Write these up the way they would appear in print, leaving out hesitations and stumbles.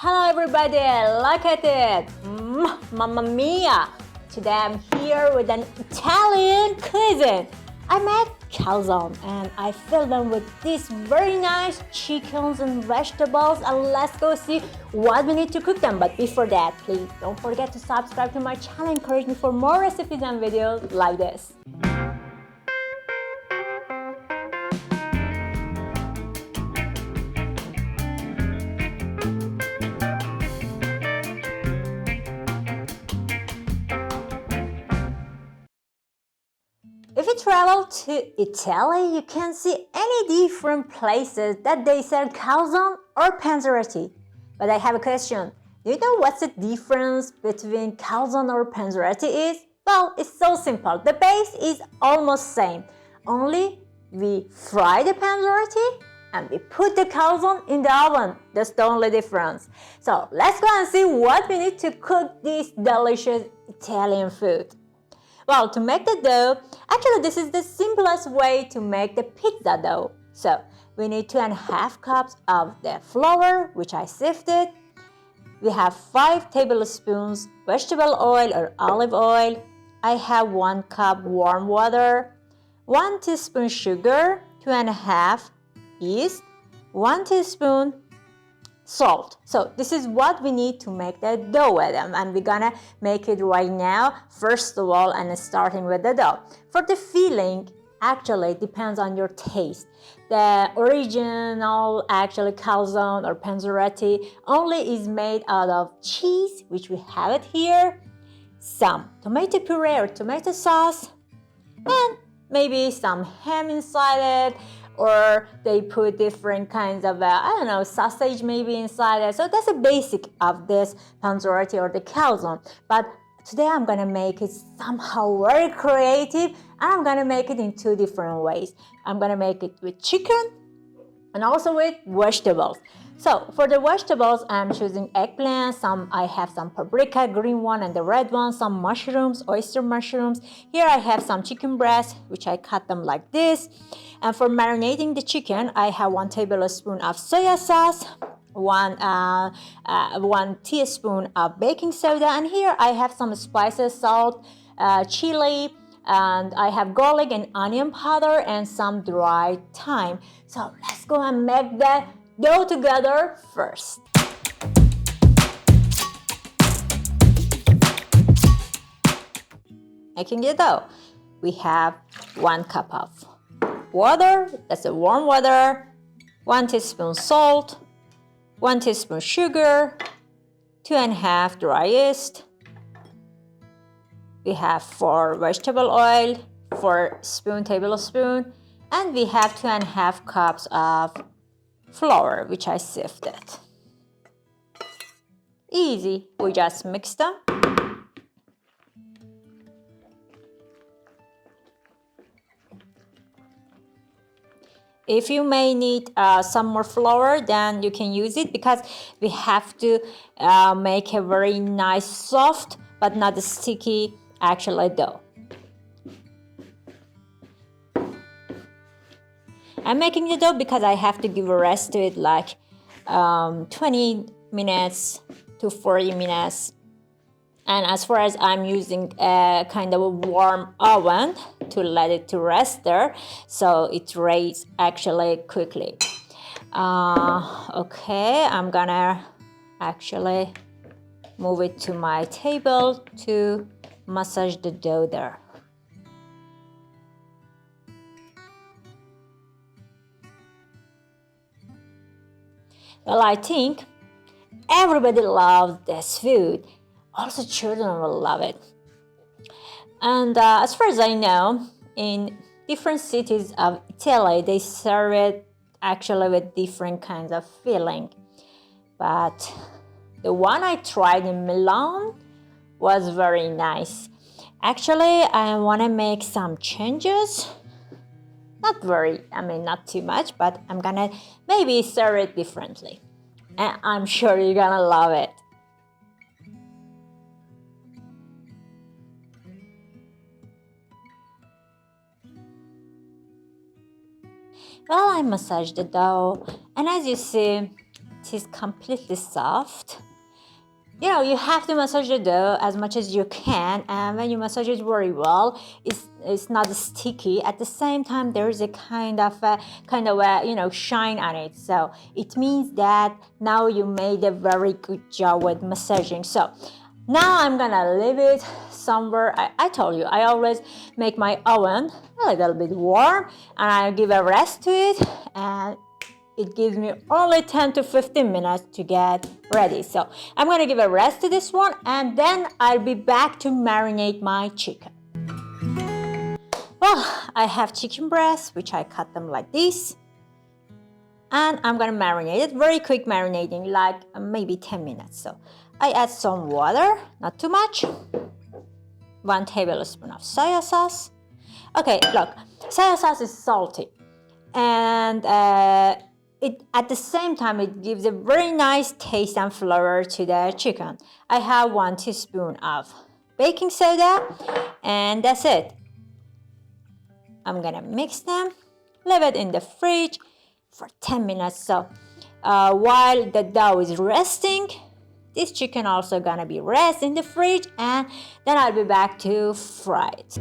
Hello everybody, look at it! Mamma mia! Today I'm here with an Italian cuisine. I made calzone and I filled them with these very nice chickens and vegetables, and let's go see what we need to cook them. But before that, please don't forget to subscribe to my channel and encourage me for more recipes and videos like this. If you travel to Italy, you can see any different places that they sell calzone or panzerotti. But I have a question. Do you know what's the difference between calzone or panzerotti is? Well, it's so simple. The base is almost same. Only we fry the panzerotti and we put the calzone in the oven. That's the only difference. So let's go and see what we need to cook this delicious Italian food. Well, to make the dough, actually this is the simplest way to make the pizza dough. So we need 2.5 cups of the flour, which I sifted. We have 5 tablespoons vegetable oil or olive oil. I have 1 cup warm water, 1 teaspoon sugar, 2.5 yeast, 1 teaspoon salt. So this is what we need to make the dough with them, and we're gonna make it right now first of all, and starting with the dough. For the filling, actually it depends on your taste. The original actually calzone or panzerotti only is made out of cheese, which we have it here, some tomato puree or tomato sauce, and maybe some ham inside it, or they put different kinds of, sausage maybe inside it. So that's the basic of this panzerotti or the calzone. But today I'm gonna make it somehow very creative, and I'm gonna make it in 2 different ways. I'm gonna make it with chicken and also with vegetables. So for the vegetables, I'm choosing eggplant. I have some paprika, green one and the red one, some mushrooms, oyster mushrooms. Here I have some chicken breast, which I cut them like this. And for marinating the chicken, I have 1 tablespoon of soya sauce, 1 teaspoon of baking soda, and here I have some spices, salt, chili, and I have garlic and onion powder and some dried thyme. So let's go and make the dough together first. Making the dough, we have 1 cup of water, that's a warm water, 1 teaspoon salt, 1 teaspoon sugar, 2.5 dry yeast. We have 4 vegetable oil, 4 tablespoon, and we have 2.5 cups of flour, which I sifted. Easy, we just mix them. If you may need some more flour, then you can use it, because we have to make a very nice soft but not sticky actual dough. I'm making the dough because I have to give a rest to it like 20 minutes to 40 minutes. And as far as I'm using a kind of a warm oven to let it to rest there, so it rains actually quickly. Okay, I'm gonna actually move it to my table to massage the dough there. Well, I think everybody loves this food. Also, children will love it. And as far as I know, in different cities of Italy, they serve it actually with different kinds of filling. But the one I tried in Milan was very nice. Actually, I want to make some changes. Not too much, but I'm gonna maybe serve it differently. And I'm sure you're gonna love it. Well, I massaged the dough, and as you see, it is completely soft. You know, you have to massage the dough as much as you can, and when you massage it very well, it's not sticky. At the same time, there is a kind of shine on it. So it means that now you made a very good job with massaging. So now I'm gonna leave it somewhere. I told you I always make my oven a little bit warm, and I give a rest to it, and it gives me only 10 to 15 minutes to get ready. So I'm gonna give a rest to this one, and then I'll be back to marinate my chicken. Well, I have chicken breasts, which I cut them like this. And I'm gonna marinate it, very quick marinating, like maybe 10 minutes. So I add some water, not too much. 1 tablespoon of soy sauce. Okay, look, soy sauce is salty. And at the same time, it gives a very nice taste and flavor to the chicken. I have 1 teaspoon of baking soda, and that's it. I'm gonna mix them, leave it in the fridge for 10 minutes. So while the dough is resting, this chicken also gonna be rest in the fridge, and then I'll be back to fry it.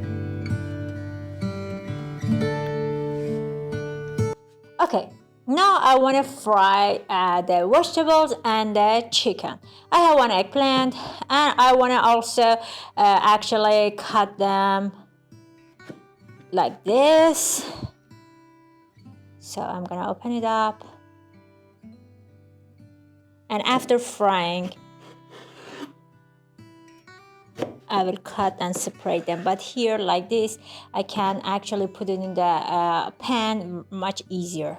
Okay. Now I want to fry the vegetables and the chicken. I have 1 eggplant, and I want to also actually cut them like this. So I'm gonna open it up, and after frying, I will cut and separate them. But here like this, I can actually put it in the pan much easier.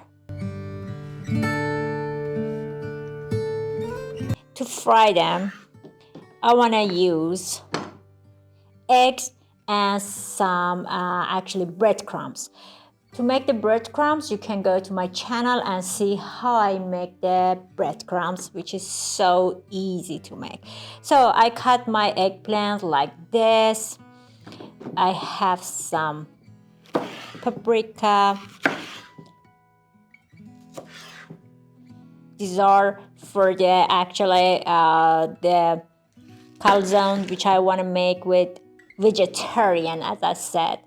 To fry them, I want to use eggs and some actually breadcrumbs. To make the breadcrumbs, you can go to my channel and see how I make the breadcrumbs, which is so easy to make. So I cut my eggplant like this. I have some paprika. These are for the calzone, which I want to make with vegetarian, as I said.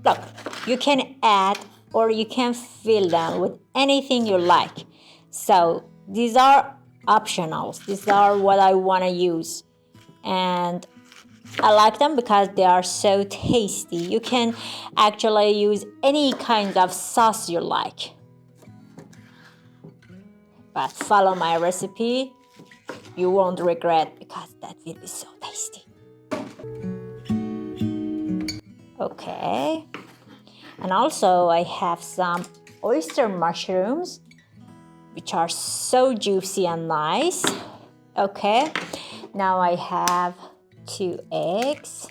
Look, you can add or you can fill them with anything you like. So these are optionals. These are what I want to use, and I like them because they are so tasty. You can actually use any kind of sauce you like. But follow my recipe. You won't regret, because that will be so tasty. Okay. And also I have some oyster mushrooms, which are so juicy and nice. Okay. Now I have 2 eggs.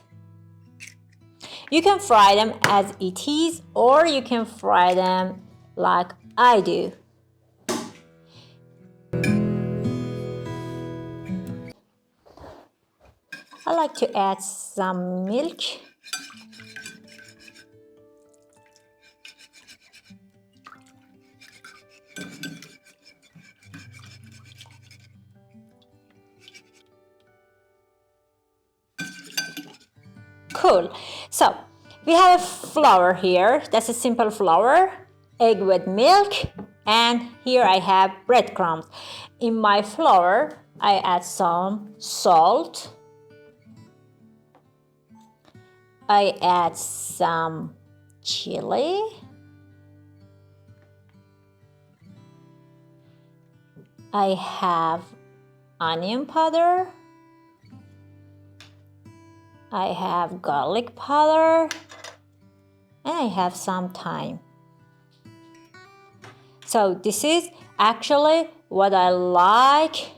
You can fry them as it is, or you can fry them like I do. I like to add some milk. Cool. So we have a flour here. That's a simple flour, egg with milk, and here I have breadcrumbs. In my flour, I add some salt. I add some chili. I have onion powder. I have garlic powder, and I have some thyme. So this is actually what I like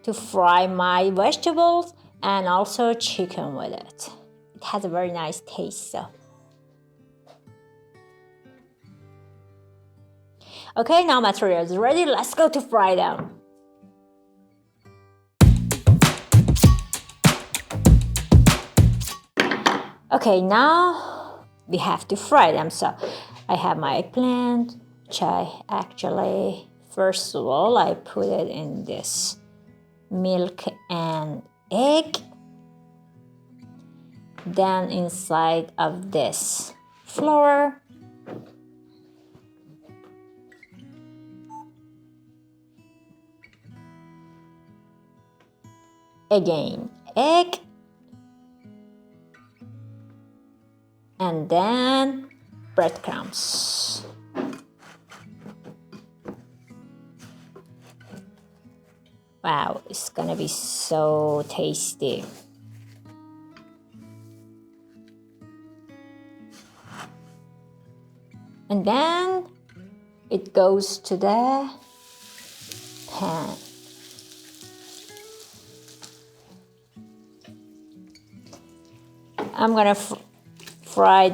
to fry my vegetables and also chicken with it. It has a very nice taste. So. Okay, now materials ready. Let's go to fry them. Okay, now we have to fry them. So I have my eggplant, which I actually, first of all, I put it in this milk and egg. Then inside of this flour. Again, egg. And then breadcrumbs. Wow, it's gonna be so tasty. And then it goes to the pan. I'm gonna fry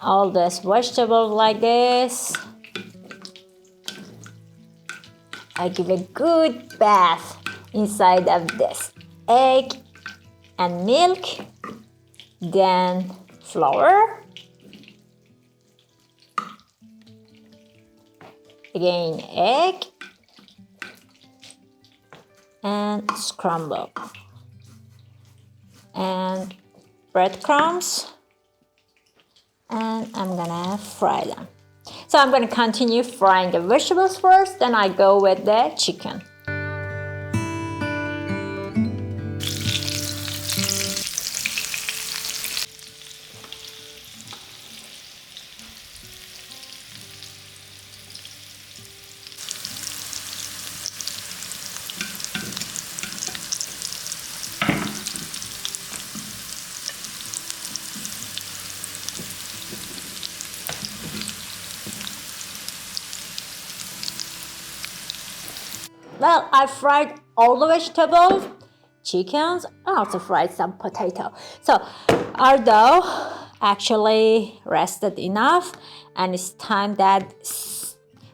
all this vegetables like this. I give a good bath inside of this egg and milk, then flour, again egg, and scramble, and breadcrumbs, and I'm gonna fry them. So I'm gonna continue frying the vegetables first, then I go with the chicken. Well, I fried all the vegetables, chickens, and also fried some potato. So our dough actually rested enough, and it's time that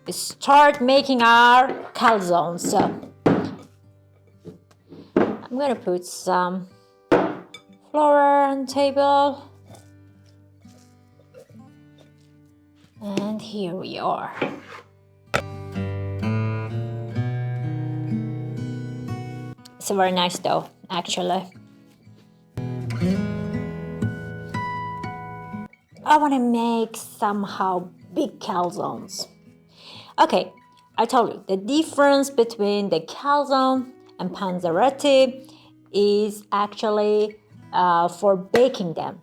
we start making our calzones. So I'm gonna put some flour on the table, and here we are. It's a very nice dough, actually. I want to make somehow big calzones. Okay, I told you the difference between the calzone and panzerotti is actually for baking them.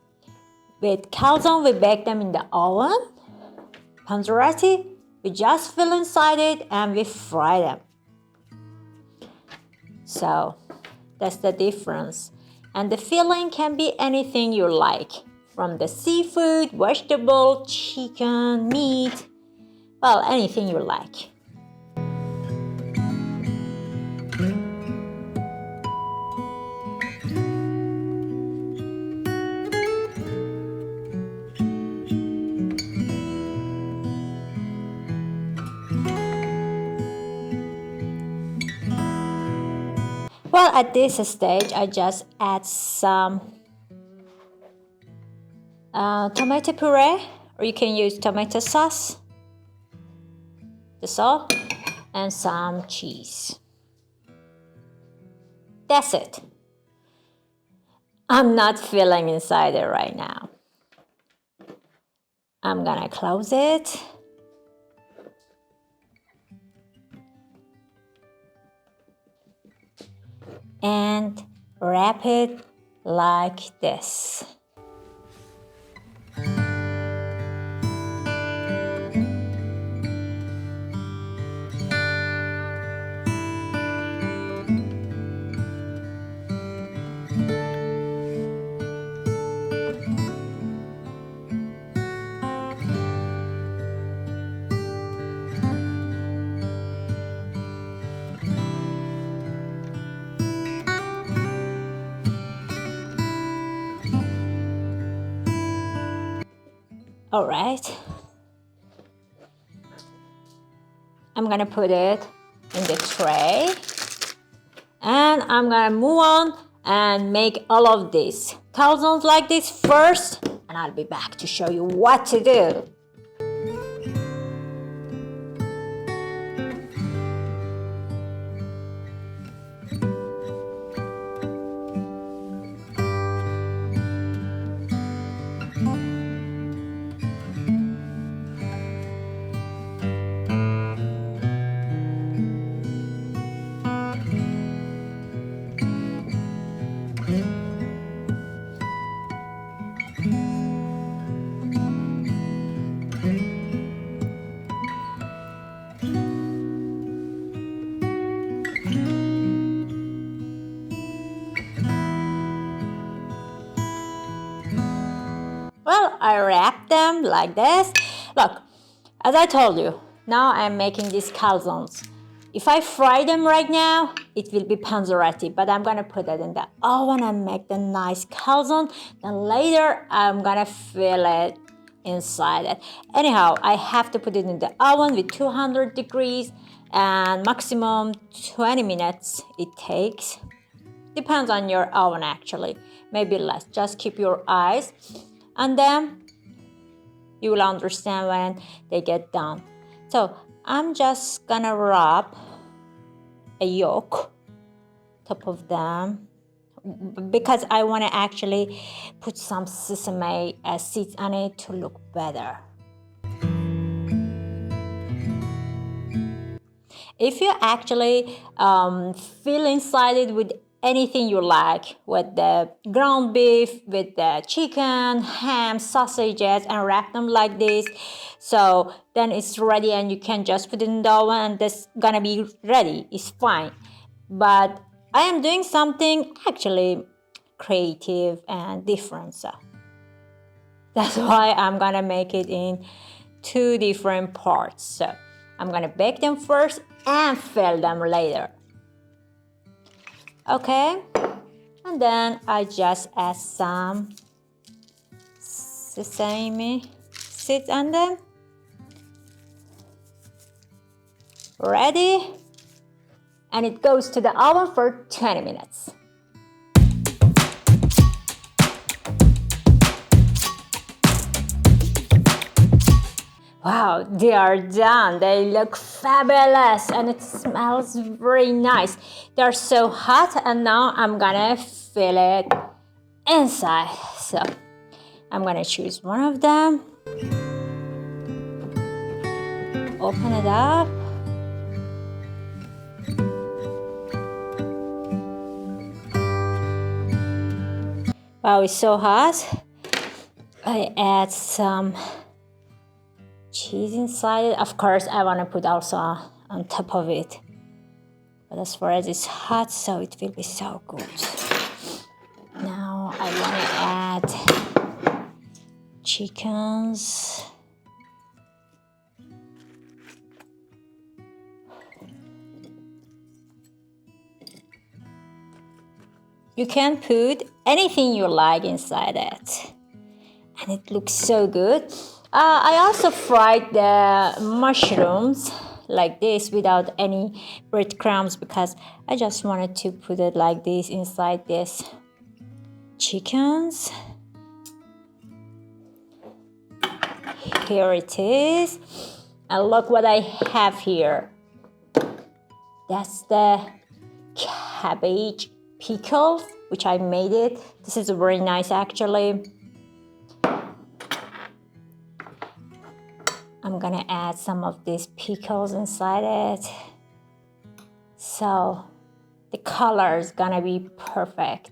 With calzone, we bake them in the oven. Panzerotti, we just fill inside it and we fry them. So that's the difference. And the filling can be anything you like, from the seafood, vegetable, chicken, meat, well, anything you like. Well, at this stage, I just add some tomato puree, or you can use tomato sauce, that's all, and some cheese. That's it. I'm not filling inside it right now. I'm gonna close it. And wrap it like this. All right, I'm gonna put it in the tray, and I'm gonna move on and make all of these calzones like this first, and I'll be back to show you what to do. Well, I wrap them like this. Look, as I told you, now I'm making these calzones. If I fry them right now, it will be Panzerotti, but I'm gonna put it in the oven and make the nice calzone. Then later, I'm gonna fill it inside it. Anyhow, I have to put it in the oven with 200 degrees and maximum 20 minutes it takes. Depends on your oven actually, maybe less. Just keep your eyes. And then you will understand when they get done. So I'm just gonna rub a yolk top of them because I want to actually put some sesame seeds on it to look better. If you actually fill inside it with anything you like, with the ground beef, with the chicken, ham, sausages, and wrap them like this, so then it's ready and you can just put it in the oven and that's gonna be ready. It's fine. But I am doing something actually creative and different, so that's why I'm gonna make it in 2 different parts. So I'm gonna bake them first and fill them later. Okay, and then I just add some sesame seeds on them. Ready? And it goes to the oven for 20 minutes. Wow, they are done. They look fabulous and it smells very nice. They're so hot and now I'm gonna fill it inside. So I'm gonna choose one of them. Open it up. Wow, it's so hot. I add some cheese inside it. Of course, I want to put also on top of it. But as far as it's hot, so it will be so good. Now I want to add chickens. You can put anything you like inside it. And it looks so good. I also fried the mushrooms like this without any breadcrumbs because I just wanted to put it like this inside this chickens. Here it is. And look what I have here. That's the cabbage pickles, which I made it. This is very nice actually. I'm gonna add some of these pickles inside it. So the color is gonna be perfect.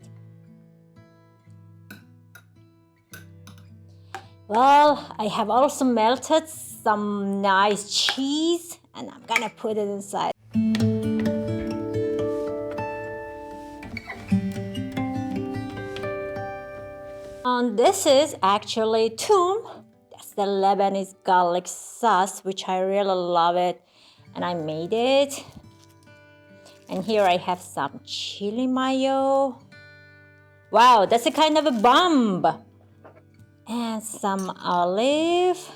Well, I have also melted some nice cheese and I'm gonna put it inside. And this is actually toom. That's the Lebanese garlic sauce, which I really love it. And I made it. And here I have some chili mayo. Wow, that's a kind of a bomb. And some olive.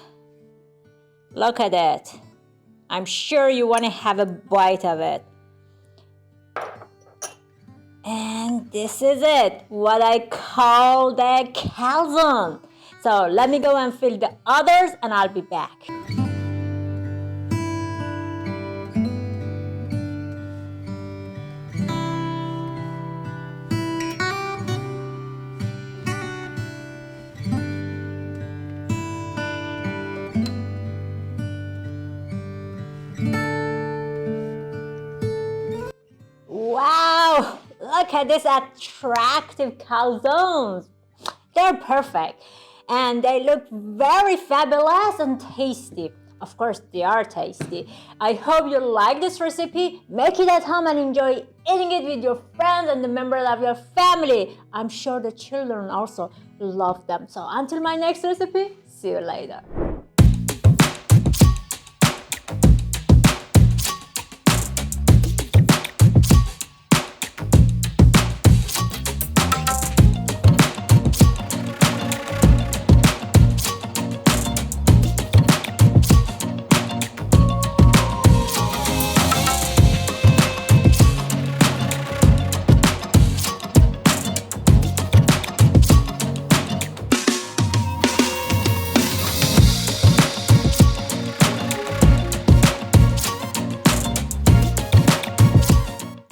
Look at it. I'm sure you want to have a bite of it. And And this is it, what I call the calzone. So let me go and fill the others and I'll be back. Wow, look at these attractive calzones. They're perfect and they look very fabulous and tasty. Of course, they are tasty. I hope you like this recipe. Make it at home and enjoy eating it with your friends and the members of your family. I'm sure the children also love them. So until my next recipe, see you later.